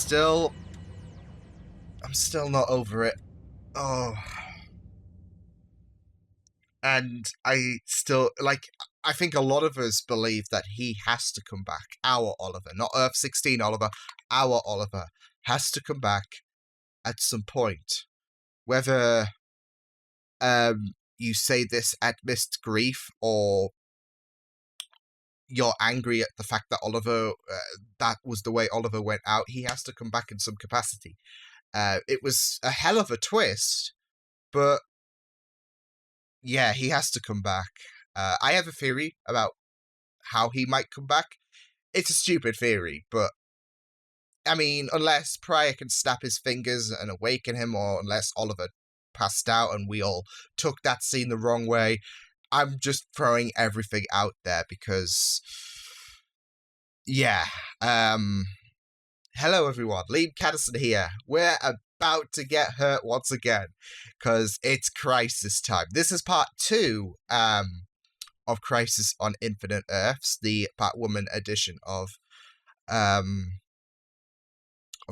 still not over it. Oh. And I still, I think a lot of us believe that he has to come back. Our Oliver, not Earth 16 Oliver, our Oliver has to come back at some point. Whether you say this amidst grief or you're angry at the fact that Oliver, that was the way Oliver went out, he has to come back in some capacity. It was a hell of a twist, but yeah, he has to come back. I have a theory about how he might come back. It's a stupid theory, but I mean, unless Pryor can snap his fingers and awaken him, or unless Oliver passed out and we all took that scene the wrong way, I'm just throwing everything out there because, yeah. Hello, everyone. Liam Catterson here. We're about to get hurt once again because it's Crisis time. This is part 2 of Crisis on Infinite Earths, the Batwoman edition of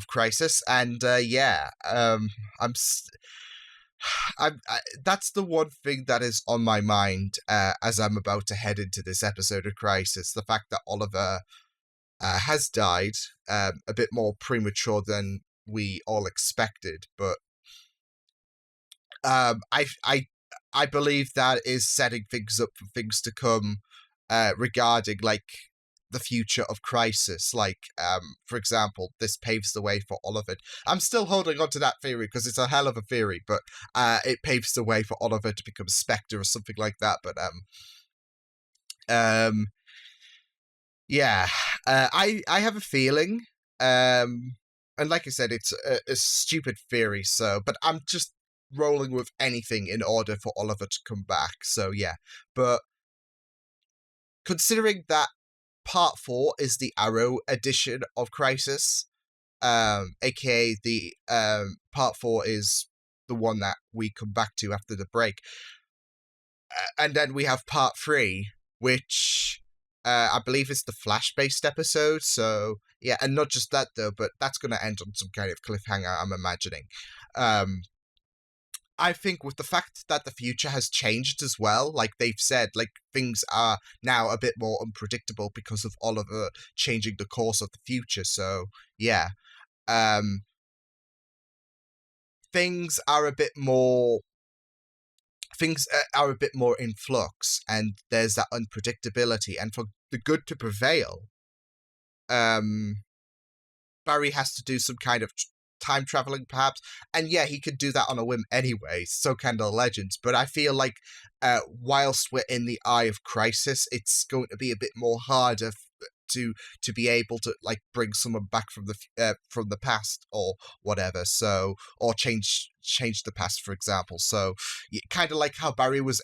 Crisis, and that's the one thing that is on my mind as I'm about to head into this episode of Crisis, the fact that Oliver has died a bit more premature than we all expected, but I believe that is setting things up for things to come regarding the future of Crisis. For example, this paves the way for Oliver. I'm still holding on to that theory because it's a hell of a theory, but it paves the way for Oliver to become Spectre or something like that. But I have a feeling, and like I said, it's a stupid theory. But I'm just rolling with anything in order for Oliver to come back. So yeah, but considering that Part 4 is the Arrow edition of Crisis, aka the Part 4 is the one that we come back to after the break. And then we have Part 3, which I believe is the Flash-based episode. So, yeah, and not just that, though, but that's going to end on some kind of cliffhanger, I'm imagining. I think with the fact that the future has changed as well, like they've said, things are now a bit more unpredictable because of Oliver changing the course of the future. So, yeah. Things are a bit more in flux, and there's that unpredictability. And for the good to prevail, Barry has to do some kind of time traveling, perhaps. And yeah, he could do that on a whim anyway. So can the Legends. But I feel like whilst we're in the eye of Crisis, it's going to be a bit more harder to be able to bring someone back from the past or whatever. So, or change the past, for example. So kind of like how Barry was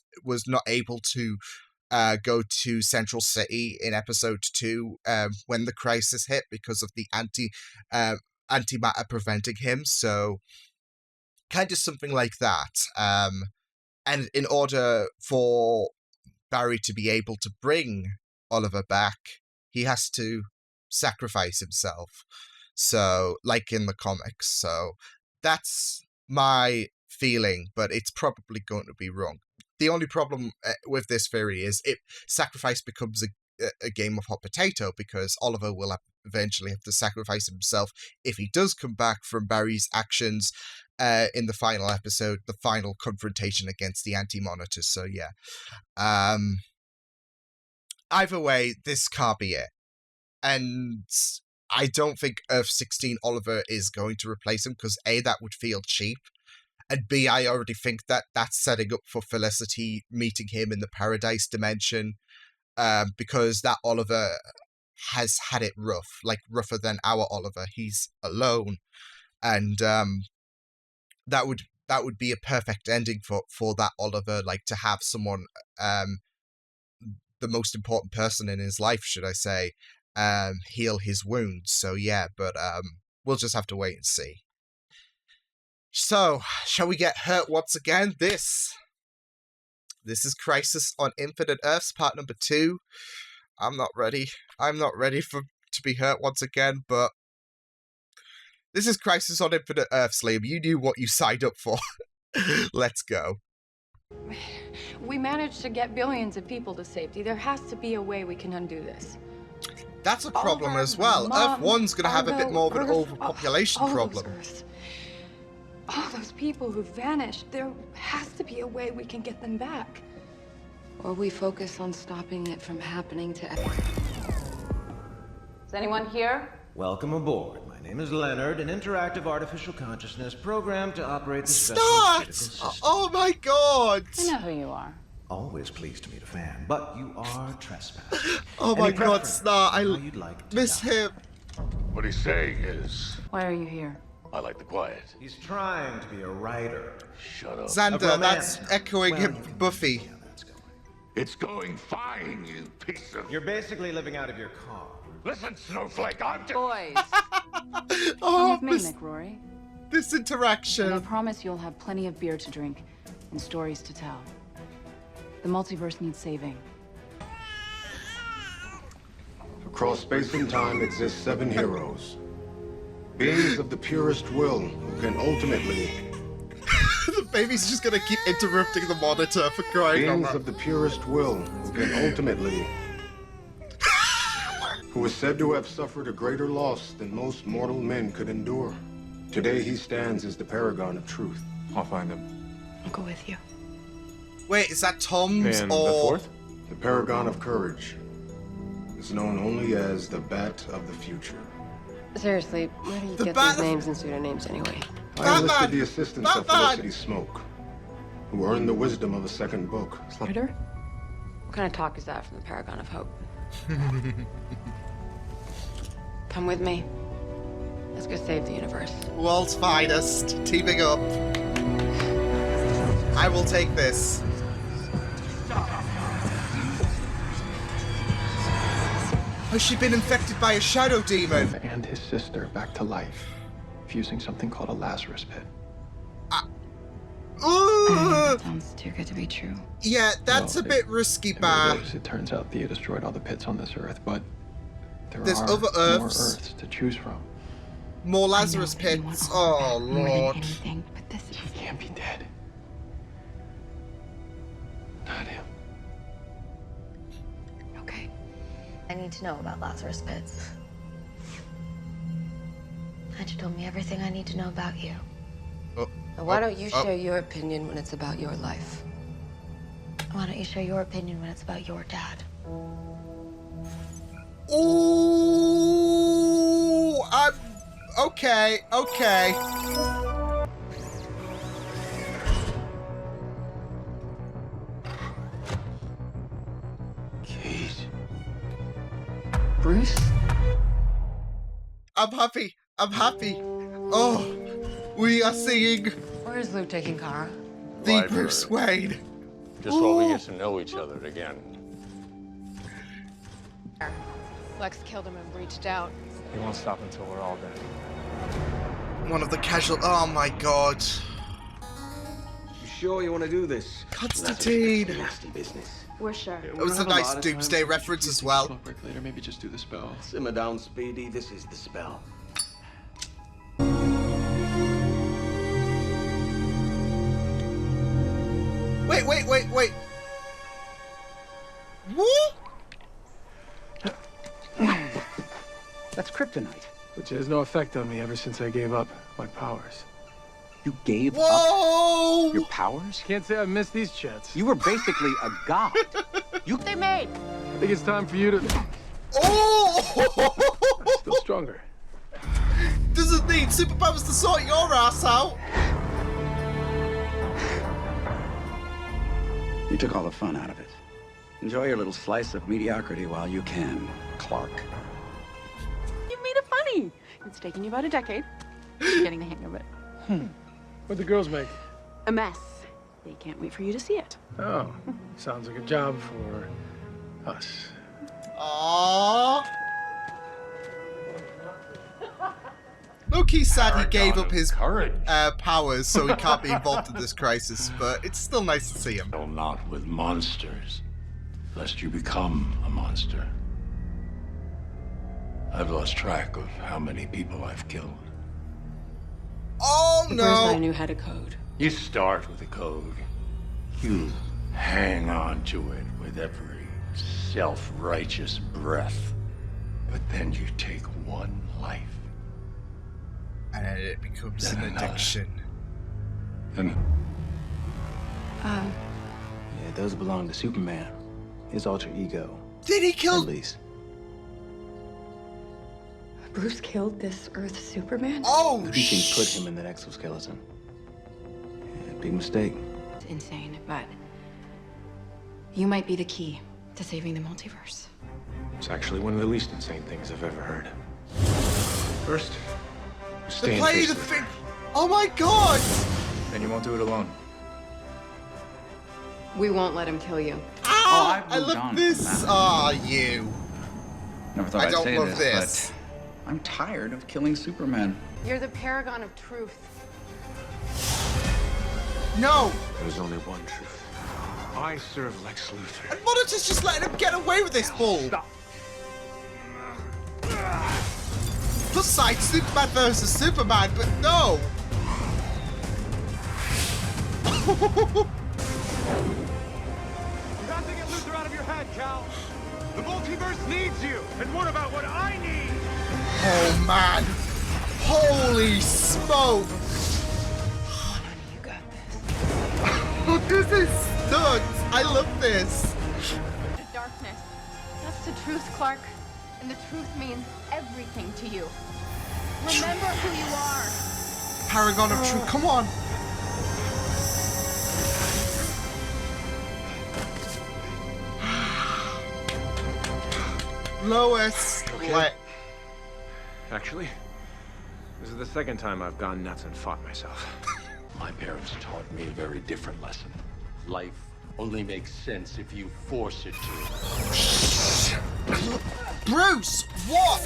not able to go to Central City in episode 2 when the crisis hit because of the antimatter preventing him. So kind of something like that. And in order for Barry to be able to bring Oliver back, he has to sacrifice himself. So, like in the comics. So that's my feeling, but it's probably going to be wrong. The only problem with this theory is sacrifice becomes a game of hot potato, because Oliver will eventually have to sacrifice himself if he does come back from Barry's actions in the final episode, the final confrontation against the Anti-Monitor. So yeah. Either way, this can't be it. And I don't think Earth 16 Oliver is going to replace him, because A, that would feel cheap, and B, I already think that that's setting up for Felicity meeting him in the Paradise dimension, because that Oliver has had it rough, rougher than our Oliver. He's alone, and that would be a perfect ending for that Oliver, to have someone, the most important person in his life, should I say, heal his wounds. So yeah, but we'll just have to wait and see. So, shall we get hurt once again? This is Crisis on Infinite Earths, part number 2. I'm not ready. I'm not ready to be hurt once again, but This is Crisis on Infinite Earths, Liam. You knew what you signed up for. Let's go. We managed to get billions of people to safety. There has to be a way we can undo this. That's a problem as well. Earth 1's going to have a bit more of an overpopulation problem. All those people who vanished, there has to be a way we can get them back. Or we focus on stopping it from happening to everyone. Is anyone here? Welcome aboard. My name is Leonard, an interactive artificial consciousness programmed to operate the special critical system. Oh my god! I know who you are. Always pleased to meet a fan, but you are trespassing. Oh my god, Snart, I like miss him. What he's saying is, Why are you here? I like the quiet. He's trying to be a writer. Shut up. Xander, that's echoing him from Buffy. Yeah, that's going. It's going fine, you piece of... You're basically living out of your car. Listen, Snowflake, I'm... Boys, Oh, come with me, McRory. this And I interaction. promise you'll have plenty of beer to drink and stories to tell. The multiverse needs saving. Across space and time exist 7 heroes. Beings of the purest will who can ultimately... The baby's just gonna keep interrupting the monitor for crying out Beings loud. of the purest will who can ultimately... who is said to have suffered a greater loss than most mortal men could endure. Today he stands as the paragon of truth. I'll find him. I'll go with you. Wait, is that Tom's And or... the fourth? The paragon of courage is known only as the Bat of the Future. Seriously, where do you The get Bat- these names and pseudonyms anyway? I enlisted Batman! the assistance of Batman! Felicity Smoke, who earned the wisdom of a second book. Editor? What kind of talk is that from the Paragon of Hope? Come with me. Let's go save the universe. World's finest, teaming up. I will take this. Has she been infected by a shadow demon? And his sister back to life, fusing something called a Lazarus pit. Ooh! Sounds too good to be true. Yeah, that's Well, a bit risky, It Bar. really is. It turns out Thea destroyed all the pits on this Earth, but There's are other more Earths. Earths to choose from. More Lazarus I know that you want pits. all of Oh, that more than Lord. anything, but this is... He can't be dead. Not him. Okay. I need to know about Lazarus Pits. Had you told me everything I need to know about you. Now, why don't you share your opinion when it's about your life? Why don't you share your opinion when it's about your dad? Ooh, I'm... Okay, okay. Kate. Bruce? I'm happy. I'm happy. Oh, we are seeing Where's Lou taking Kara? the Library. Bruce Wayne. Just while we get to know each other again. Lex killed him and reached out. He won't stop until we're all dead. One of the casual... Oh, my God. You sure you want to do this? Constantine. Nasty business. We're sure. It was a nice Doomsday reference as well. Smoke break later, maybe just do the spell. Simmer down, Speedy. This is the spell. Wait. What? That's kryptonite. Which has no effect on me ever since I gave up my powers. You gave up Whoa! your powers? Can't say I missed these chats. You were basically a god. They made. I think it's time for you to... Oh! Still stronger. Doesn't need superpowers to sort your ass out. You took all the fun out of it. Enjoy your little slice of mediocrity while you can, Clark. You made it funny. It's taken you about a decade. You're getting the hang of it. What'd the girls make? A mess. They can't wait for you to see it. Oh, sounds like a job for us. Aww. Loki's sad he gave up his Courage. powers so he can't be involved in this crisis, but it's still nice to see him. Well, not with monsters, lest you become a monster. I've lost track of how many people I've killed. Oh Bruce I no! knew had a code. You start with a code. You hang on to it with every self-righteous breath. But then you take one life. And then it becomes Then an another. addiction. And Yeah, those belong to Superman. His alter ego. Did he kill? At least. Bruce killed this Earth Superman? Oh, He can put him in that exoskeleton. Yeah, big mistake. It's insane, but you might be the key to saving the multiverse. It's actually one of the least insane things I've ever heard. First, stay The in play, face the with thing. Oh my god! and you won't do it alone. We won't let him kill you. Ah, I've I moved love on this. from that. Ah, you. Never thought I I'd don't say love this. but I'm tired of killing Superman. You're the paragon of truth. No! There's only one truth. I serve Lex Luthor. And Monitor's just letting him get away with this bull. Stop. Plus side, Superman versus Superman, but no! You got to get Luthor out of your head, Cal. The multiverse needs you. And what about what I need? Oh man! Holy smoke! You got this. This is nuts! I love this! The darkness. That's the truth, Clark. And the truth means everything to you. Remember who you are. Paragon of Truth, come on! Lois! Okay. What? Actually, this is the second time I've gone nuts and fought myself. my parents taught me a very different lesson. Life only makes sense if you force it to. Bruce! What?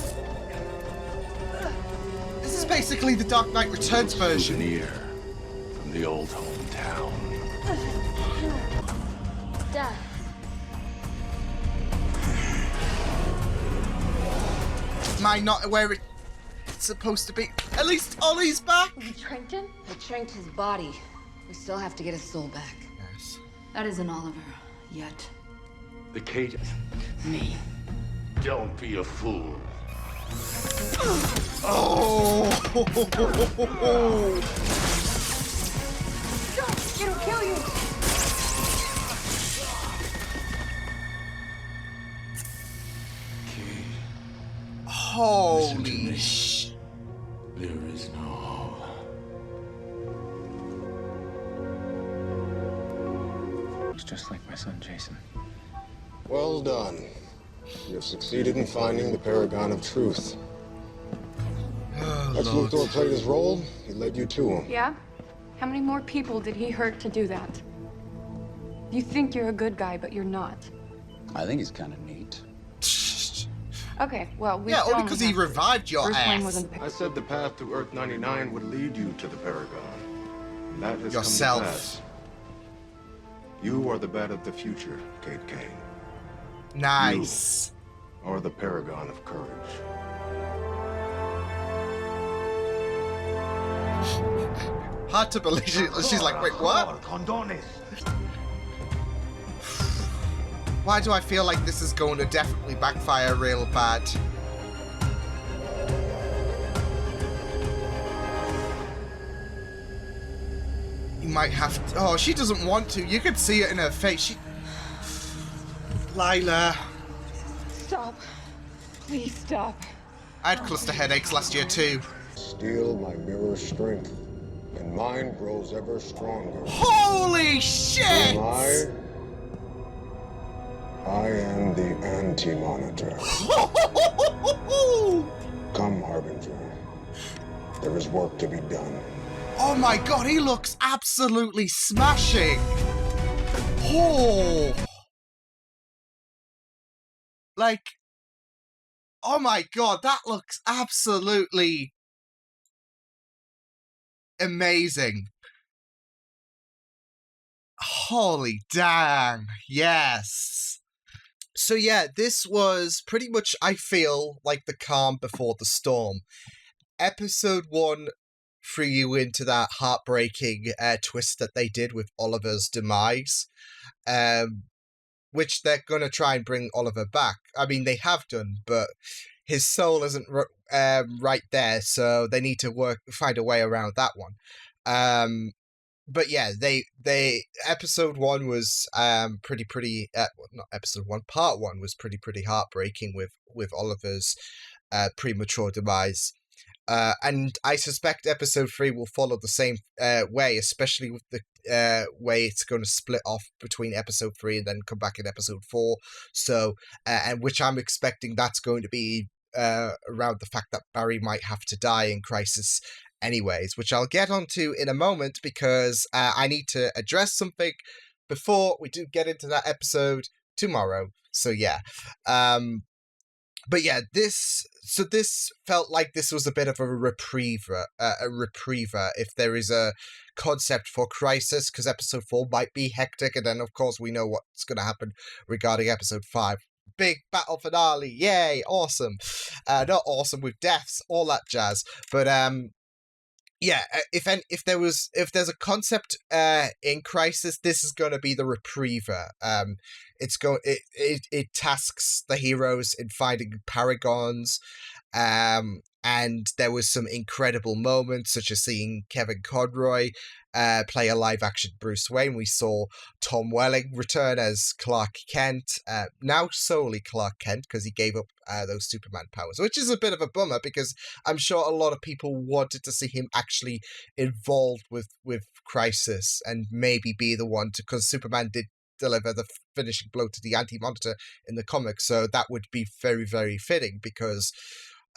This is basically the Dark Knight Returns version. Souvenir from the old hometown. Dad. Am I not where it's supposed to be? At least Ollie's back! Trenton? I shrinked his body. We still have to get his soul back. Yes. That isn't Oliver. Yet. The Kate. Me. Don't be a fool. Oh! It'll kill you! Holy sh... There is no hope. It's just like my son Jason. Well done. You have succeeded in finding the Paragon of Truth. Lex Luthor played his role. He led you to him. Yeah? How many more people did he hurt to do that? You think you're a good guy, but you're not. I think he's kind of neat. Okay, well, we Yeah, still only because he have to. revived your Bruce Wayne ass. wasn't the I said the path to Earth 99 would lead you to the Paragon. And that has Yourself. come to pass. You are the bat of the future, Kate Kane. Nice. Or the Paragon of Courage. Hard to believe. She's like, wait, what? Why do I feel like this is going to definitely backfire real bad? You might have to... Oh, she doesn't want to. You could see it in her face. She... Lila. Stop. Please stop. I had cluster headaches last year too. Steal my mirror strength, and mine grows ever stronger. Holy shit! I am the Anti-Monitor. Come, Harbinger. There is work to be done. Oh my god, he looks absolutely smashing! Oh! Like... Oh my god, that looks absolutely... amazing. Holy dang, yes. So yeah, this was pretty much, I feel, like the calm before the storm. Episode 1 threw you into that heartbreaking twist that they did with Oliver's demise, which they're going to try and bring Oliver back. I mean, they have done, but his soul isn't right there, so they need to find a way around that one. But yeah, they episode 1 was pretty not episode 1, part 1 was pretty heartbreaking with Oliver's premature demise. And I suspect episode 3 will follow the same way, especially with the way it's going to split off between episode 3 and then come back in episode 4. So, and which I'm expecting that's going to be around the fact that Barry might have to die in Crisis anyways, which I'll get onto in a moment because I need to address something before we do get into that episode tomorrow. So yeah. But yeah, this felt like this was a bit of a repriever, if there is a concept for Crisis, because episode 4 might be hectic, and then of course we know what's going to happen regarding episode 5. Big battle finale, yay, awesome. Not awesome with deaths, all that jazz, but yeah, if there's a concept in Crisis, this is going to be the repriever. It tasks the heroes in finding paragons, and there was some incredible moments, such as seeing Kevin Conroy play a live-action Bruce Wayne. We saw Tom Welling return as Clark Kent, now solely Clark Kent, because he gave up those Superman powers, which is a bit of a bummer, because I'm sure a lot of people wanted to see him actually involved with Crisis, and maybe be the one to, because Superman did deliver the finishing blow to the Anti-Monitor in the comics, so that would be very, very fitting, because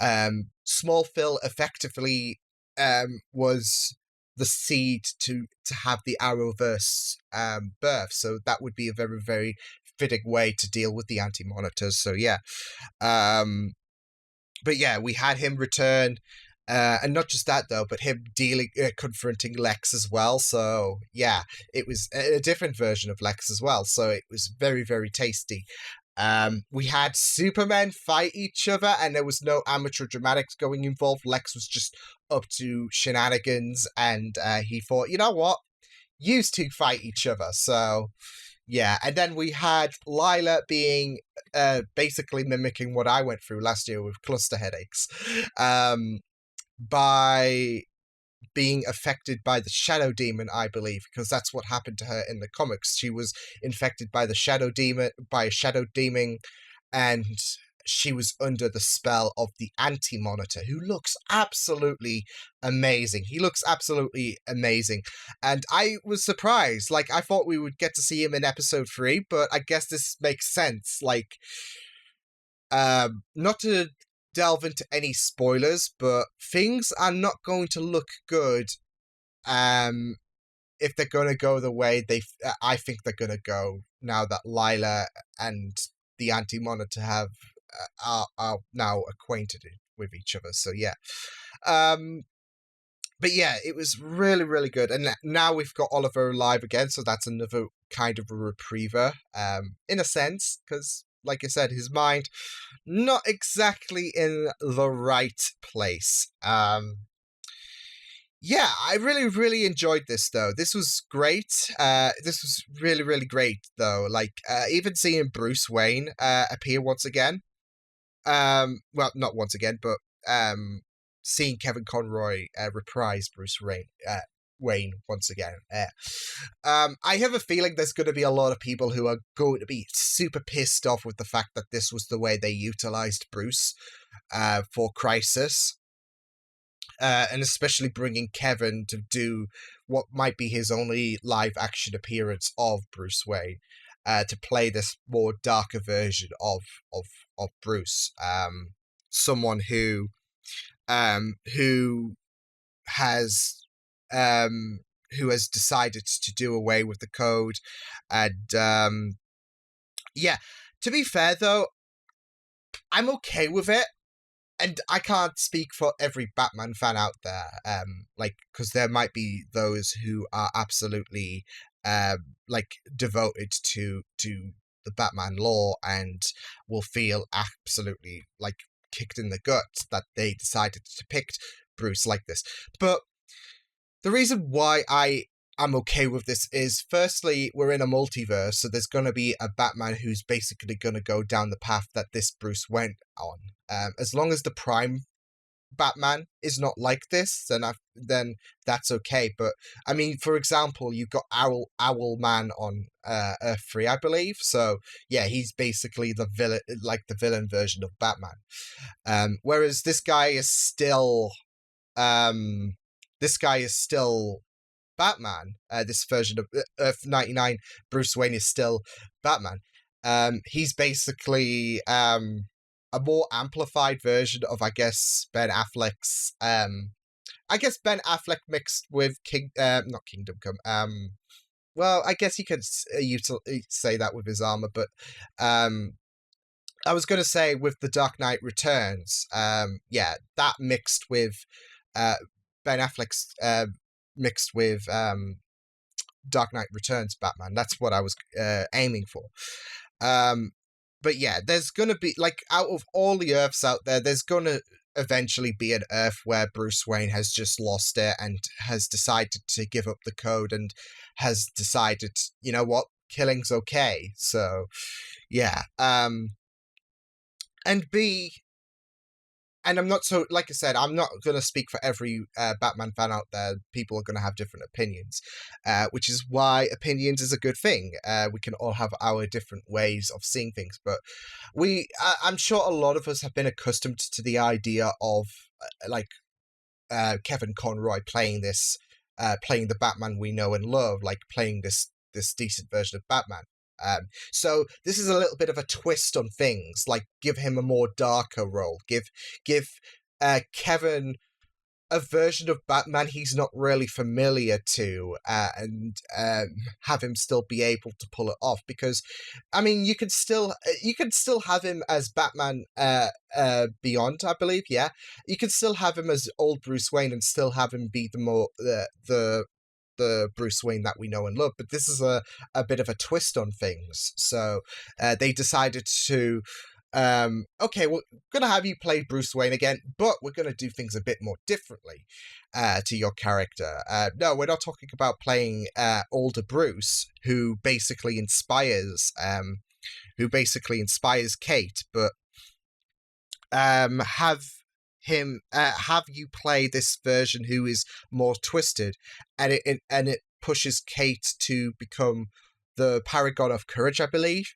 Smallville effectively was the seed to have the Arrowverse birth, so that would be a very, very fitting way to deal with the Anti-Monitors. So yeah, but yeah, we had him return, and not just that though, but him confronting Lex as well. So yeah, it was a different version of Lex as well. So it was very, very tasty. We had Supermen fight each other, and there was no amateur dramatics going involved. Lex was just up to shenanigans, and he thought, you know what, used to fight each other. So yeah, and then we had Lila being basically mimicking what I went through last year with cluster headaches, by being affected by the Shadow Demon, I believe, because that's what happened to her in the comics. She was infected by a Shadow Demon, and she was under the spell of the Anti-Monitor, who looks absolutely amazing. He looks absolutely amazing. And I was surprised. Like, I thought we would get to see him in episode 3, but I guess this makes sense. Like, not to delve into any spoilers, but things are not going to look good if they're going to go the way I think they're going to go, now that Lila and the Anti-Monitor are now acquainted with each other. So yeah, but yeah, it was really, really good, and now we've got Oliver alive again, so that's another kind of a repriever, in a sense, because like I said, his mind not exactly in the right place. Yeah, I really, really enjoyed this, though. This was great. This was really, really great, though. Like, even seeing Bruce Wayne appear once again. Well, not once again, but seeing Kevin Conroy reprise Bruce Wayne once again. I have a feeling there's going to be a lot of people who are going to be super pissed off with the fact that this was the way they utilized Bruce for Crisis. And especially bringing Kevin to do what might be his only live-action appearance of Bruce Wayne, to play this more darker version of Bruce, someone who has decided to do away with the code, and yeah. To be fair, though, I'm okay with it. And I can't speak for every Batman fan out there, because there might be those who are absolutely, devoted to the Batman lore and will feel absolutely, kicked in the guts that they decided to depict Bruce like this. But the reason why I'm okay with this is, firstly, we're in a multiverse, so there's going to be a Batman who's basically going to go down the path that this Bruce went on. As long as the Prime Batman is not like this, then that's okay. But I mean, for example, you've got Owlman on Earth 3, I believe. So yeah, he's basically the villain, like the villain version of Batman. Whereas this guy is still Batman. This version of Earth 99 Bruce Wayne is still Batman. He's basically a more amplified version of, I guess, Ben Affleck's. I guess Ben Affleck mixed with not Kingdom Come. Well, I guess you could say that with his armor, but I was going to say with the Dark Knight Returns. Yeah, that mixed with Ben Affleck's mixed with Dark Knight Returns Batman. That's what I was aiming for. But yeah, there's going to be, like, out of all the Earths out there, there's going to eventually be an Earth where Bruce Wayne has just lost it and has decided to give up the code and has decided, you know what, killing's okay. So, yeah. And B, and I'm not like I said, I'm not going to speak for every Batman fan out there. People are going to have different opinions, which is why opinions is a good thing. We can all have our different ways of seeing things, but I'm sure a lot of us have been accustomed to the idea of Kevin Conroy playing the Batman we know and love, like playing this decent version of Batman. So this is a little bit of a twist on things, like give him a more darker role, give Kevin a version of Batman he's not really familiar to, and have him still be able to pull it off. Because, I mean, you can still have him as Batman Beyond, I believe. Yeah, you can still have him as old Bruce Wayne and still have him be the Bruce Wayne that we know and love, but this is a bit of a twist on things. So they decided to, okay, we're going to have you play Bruce Wayne again, but we're going to do things a bit more differently to your character. No, we're not talking about playing older Bruce, who basically inspires Kate, but have you play this version who is more twisted, and it pushes Kate to become the paragon of courage, I believe,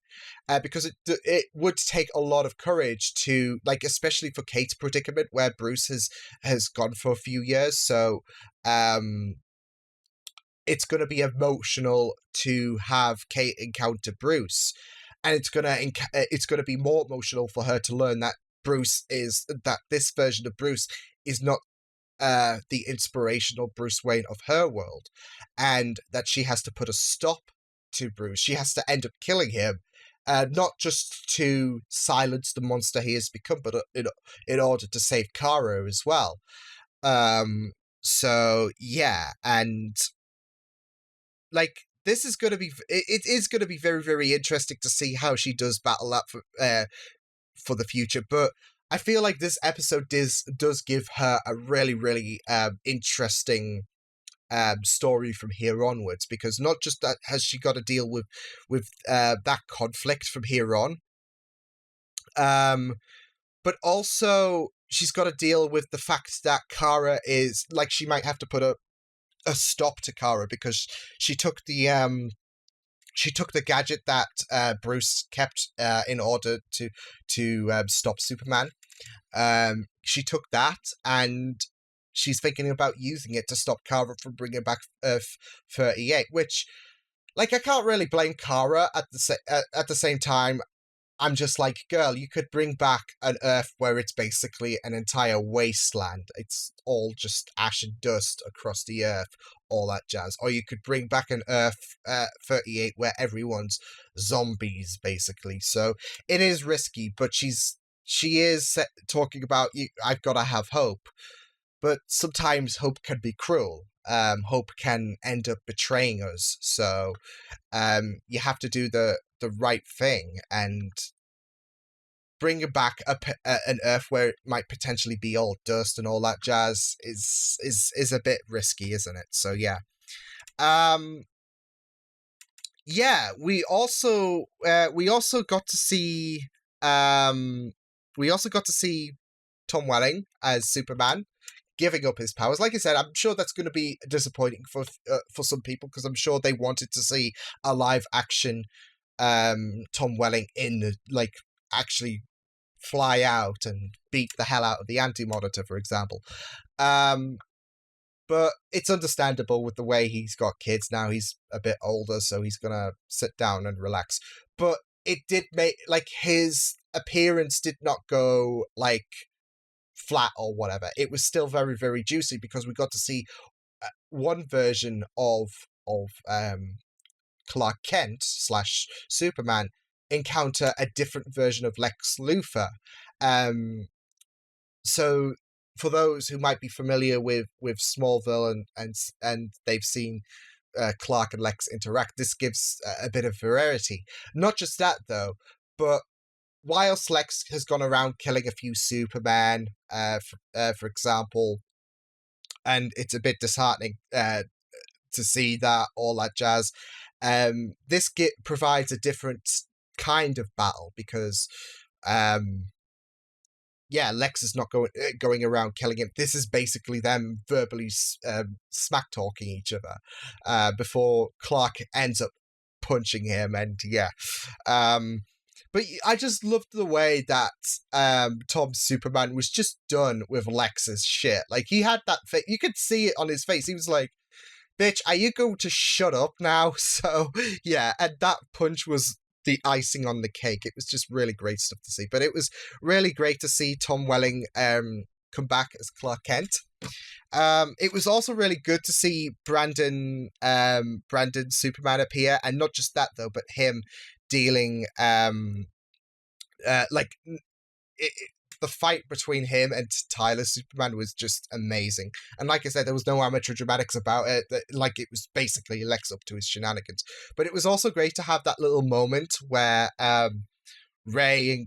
because it would take a lot of courage to, like, especially for Kate's predicament where Bruce has gone for a few years. So it's going to be emotional to have Kate encounter Bruce, and it's going to be more emotional for her to learn that this version of Bruce is not the inspirational Bruce Wayne of her world, and that she has to put a stop to Bruce. She has to end up killing him, not just to silence the monster he has become, but in order to save Kara as well. So yeah, and like, this is going to be, it is going to be very, very interesting to see how she does battle that for the future. But I feel like this episode does give her a really, really interesting story from here onwards, because not just that has she got to deal with that conflict from here on, but also she's got to deal with the fact that Kara is, like, she might have to put a stop to Kara because she took the gadget that Bruce kept in order to stop Superman. She took that, and she's thinking about using it to stop Kara from bringing back Earth 38, which, like, I can't really blame Kara. At the same time, I'm just like, girl, you could bring back an Earth where it's basically an entire wasteland. It's all just ash and dust across the Earth, all that jazz. Or you could bring back an Earth 38 where everyone's zombies, basically. So it is risky, but she is talking about, I've got to have hope. But sometimes hope can be cruel. Hope can end up betraying us. So you have to do the right thing. And bringing back an Earth where it might potentially be all dust and all that jazz is a bit risky, isn't it? So yeah. Yeah, we also got to see Tom Welling as Superman giving up his powers. Like I said, I'm sure that's going to be disappointing for some people, because I'm sure they wanted to see a live action Tom Welling actually fly out and beat the hell out of the Anti-Monitor, for example. But it's understandable with the way he's got kids now. He's a bit older, so he's gonna sit down and relax. But it did make, his appearance did not go, flat or whatever. It was still very, very juicy, because we got to see one version of Clark Kent / Superman encounter a different version of Lex Luthor. So for those who might be familiar with Smallville and they've seen Clark and Lex interact, this gives a bit of variety. Not just that, though, but whilst Lex has gone around killing a few Superman, for example, and it's a bit disheartening to see that, all that jazz, this provides a different kind of battle, because Lex is not going around killing him. This is basically them verbally smack talking each other before Clark ends up punching him, and but I just loved the way that Tom's Superman was just done with Lex's shit. Like, he had that face, you could see it on his face. He was like, bitch, are you going to shut up now? So, yeah, and that punch was the icing on the cake. It was just really great stuff to see. But it was really great to see Tom Welling come back as Clark Kent. It was also really good to see Brandon Superman appear, and not just that, though, but him dealing the fight between him and Tyler Superman was just amazing. And like I said, there was no amateur dramatics about it. It was basically Lex up to his shenanigans. But it was also great to have that little moment where Ray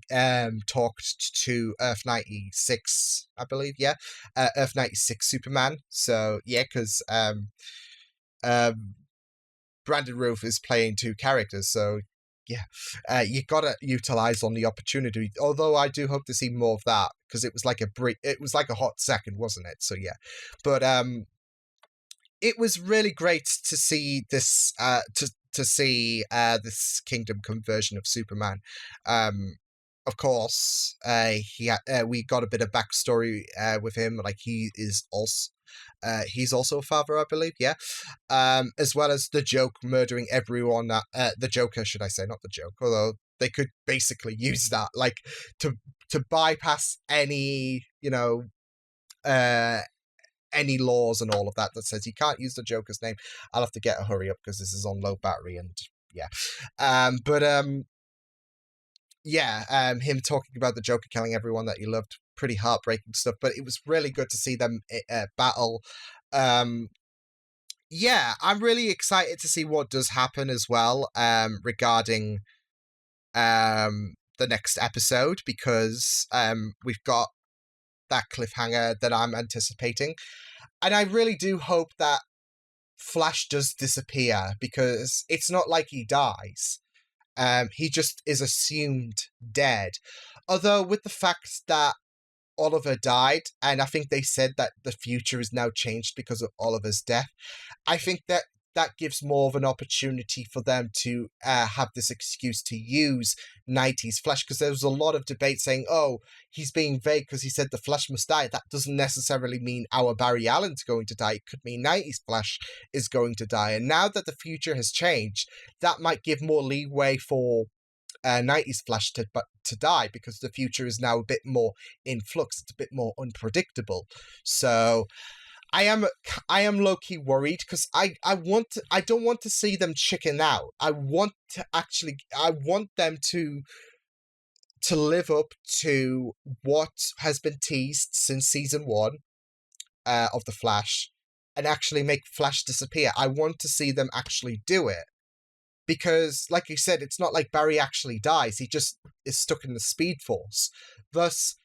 talked to Earth 96, I believe, Earth 96 Superman. So, yeah, because Brandon Roof is playing two characters, so yeah, you gotta utilize on the opportunity. Although I do hope to see more of that, because it was like a hot second, wasn't it? So yeah, but it was really great to see this to see this Kingdom Come version of Superman. Of course, we got a bit of backstory with him. Like, he's also a father, I believe, as well as the Joke murdering everyone, the Joker, should I say, not the Joke, although they could basically use that, to bypass any, any laws and all of that says you can't use the Joker's name. I'll have to get a hurry up, because this is on low battery, and him talking about the Joker killing everyone that he loved, pretty heartbreaking stuff, but it was really good to see them battle. I'm really excited to see what does happen as well regarding the next episode, because we've got that cliffhanger that I'm anticipating, and I really do hope that Flash does disappear, because it's not like he dies. He just is assumed dead. Although, with the fact that Oliver died, and I think they said that the future is now changed because of Oliver's death, I think that gives more of an opportunity for them to have this excuse to use 90s Flash, because there was a lot of debate saying, oh, he's being vague because he said the Flash must die. That doesn't necessarily mean our Barry Allen's going to die. It could mean 90s Flash is going to die. And now that the future has changed, that might give more leeway for 90s Flash to die, because the future is now a bit more in flux. It's a bit more unpredictable. So I am low-key worried, because I don't want to see them chicken out. I want them to live up to what has been teased since season 1 of The Flash, and actually make Flash disappear. I want to see them actually do it. because, like you said, it's not like Barry actually dies. He just is stuck in the Speed Force. Thus,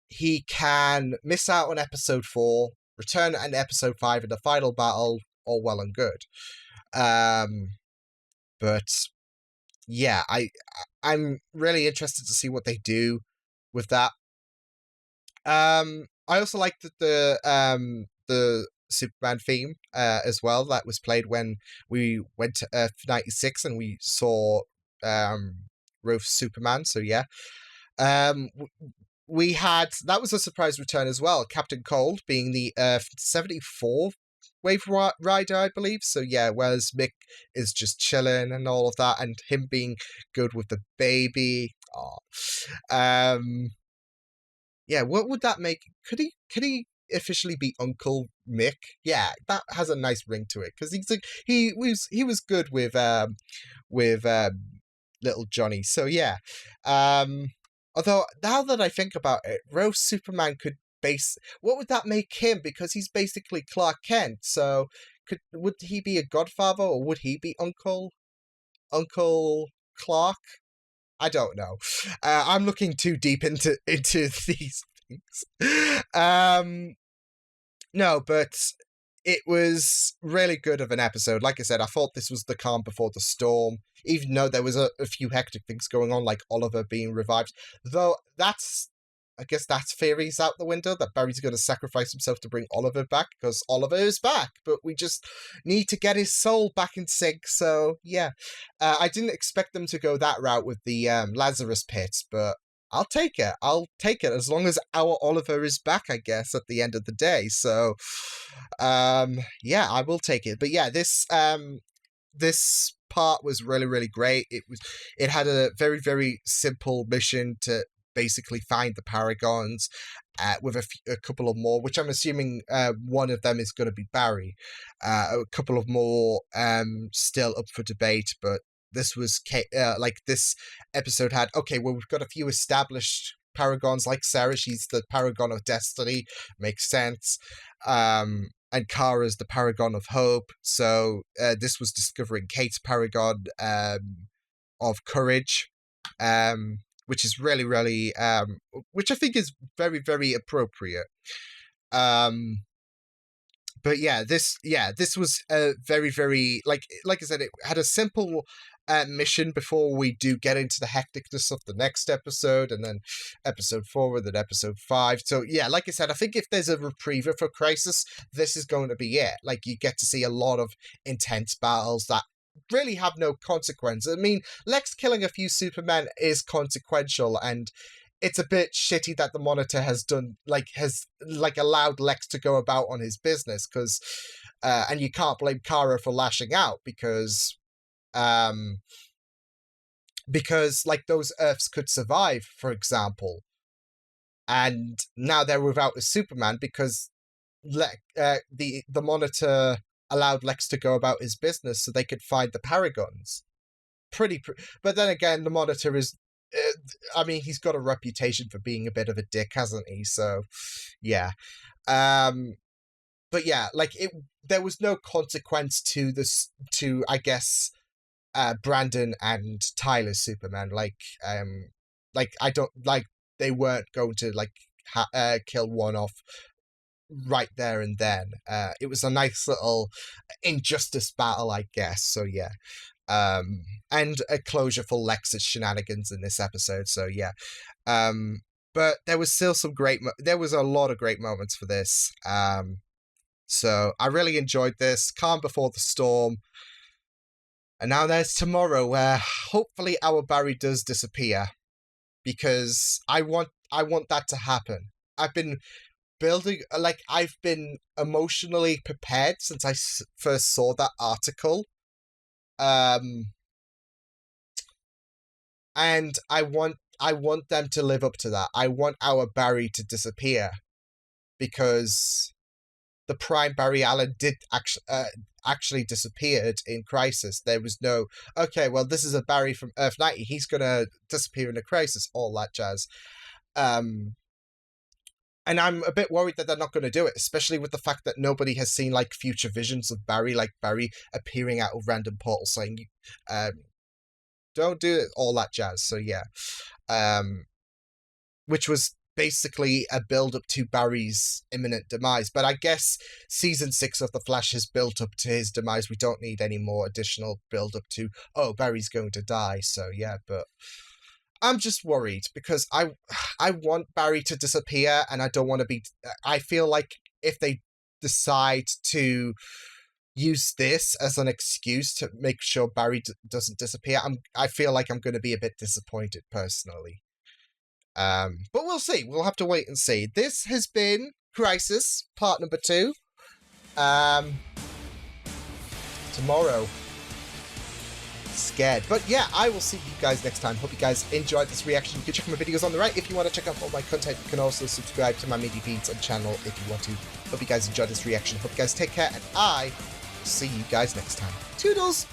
he can miss out on episode 4, return in episode 5 in the final battle, all well and good. But yeah, I'm really interested to see what they do with that. I also liked the Superman theme as well that was played when we went to Earth 96 and we saw Rove Superman. So yeah, we had, that was a surprise return as well. Captain Cold being the 74 wave rider, I believe. So yeah, whereas Mick is just chilling and all of that, and him being good with the baby. Yeah, what would that make? Could he officially be Uncle Mick? Yeah, that has a nice ring to it, because he was good with little Johnny. So yeah. Although now that I think about it, Rose Superman could what would that make him? Because he's basically Clark Kent. So would he be a godfather, or would he be Uncle Clark? I don't know. I'm looking too deep into these things. No, but it was really good of an episode. Like I said, I thought this was the calm before the storm, even though there was a few hectic things going on, like Oliver being revived. Though I guess that theory's out the window, that Barry's going to sacrifice himself to bring Oliver back, because Oliver is back, but we just need to get his soul back in sync. So yeah, I didn't expect them to go that route with the Lazarus Pit, but I'll take it. As long as our Oliver is back, I guess, at the end of the day. So yeah, I will take it. But yeah, this part was really, really great. It had a very, very simple mission to basically find the Paragons, with a couple of more, which I'm assuming one of them is going to be Barry. A couple of more still up for debate, but this was this episode had, okay, well, we've got a few established Paragons, like Sarah, she's the Paragon of Destiny, makes sense. And Kara's the Paragon of Hope. So this was discovering Kate's Paragon of Courage, which is really, really, which I think is very, very appropriate. But yeah, this was a very, very, like I said, it had a simple mission before we do get into the hecticness of the next episode, and then episode 4, and then episode 5. So yeah, like I said, I think if there's a repriever for Crisis, this is going to be it. Like, you get to see a lot of intense battles that really have no consequence. I mean, Lex killing a few Supermen is consequential, and it's a bit shitty that the Monitor has allowed Lex to go about on his business, because and you can't blame Kara for lashing out, because like those Earths could survive, for example, and now they're without a Superman because the Monitor allowed Lex to go about his business so they could find the Paragons. But then again, the Monitor is, I mean, he's got a reputation for being a bit of a dick, hasn't he? So, yeah. But yeah, like, there was no consequence to this, to, I guess, Brandon and Tyler's Superman. I don't, like, they weren't going to, like, kill one off right there and then. It was a nice little injustice battle, I guess. So yeah, and a closure for Lex's shenanigans in this episode. So yeah, but there was still some there was a lot of great moments for this. So I really enjoyed this. Calm before the storm. And now there's tomorrow, where hopefully our Barry does disappear, because I want that to happen. I've been building, like, I've been emotionally prepared since I first saw that article, and I want them to live up to that. I want our Barry to disappear, because the Prime Barry Allen did actually disappeared in Crisis. There was no, okay, well, this is a Barry from Earth 90, he's gonna disappear in a Crisis, all that jazz. And I'm a bit worried that they're not going to do it, especially with the fact that nobody has seen, like, future visions of Barry, like Barry appearing out of random portals saying, don't do it, all that jazz. So, yeah. Which was basically a build-up to Barry's imminent demise. But I guess season 6 of The Flash has built up to his demise. We don't need any more additional build-up to, oh, Barry's going to die. So, yeah, but I'm just worried because I want Barry to disappear, and I don't want to be... I feel like if they decide to use this as an excuse to make sure Barry doesn't disappear, I feel like I'm going to be a bit disappointed, personally. But we'll see. We'll have to wait and see. This has been Crisis, part number 2. Tomorrow. Scared. But yeah, I will see you guys next time. Hope you guys enjoyed this reaction. You can check my videos on the right if you want to check out all my content. You can also subscribe to my media feeds and channel if you want to. Hope you guys enjoyed this reaction. Hope you guys take care, and I will see you guys next time. Toodles!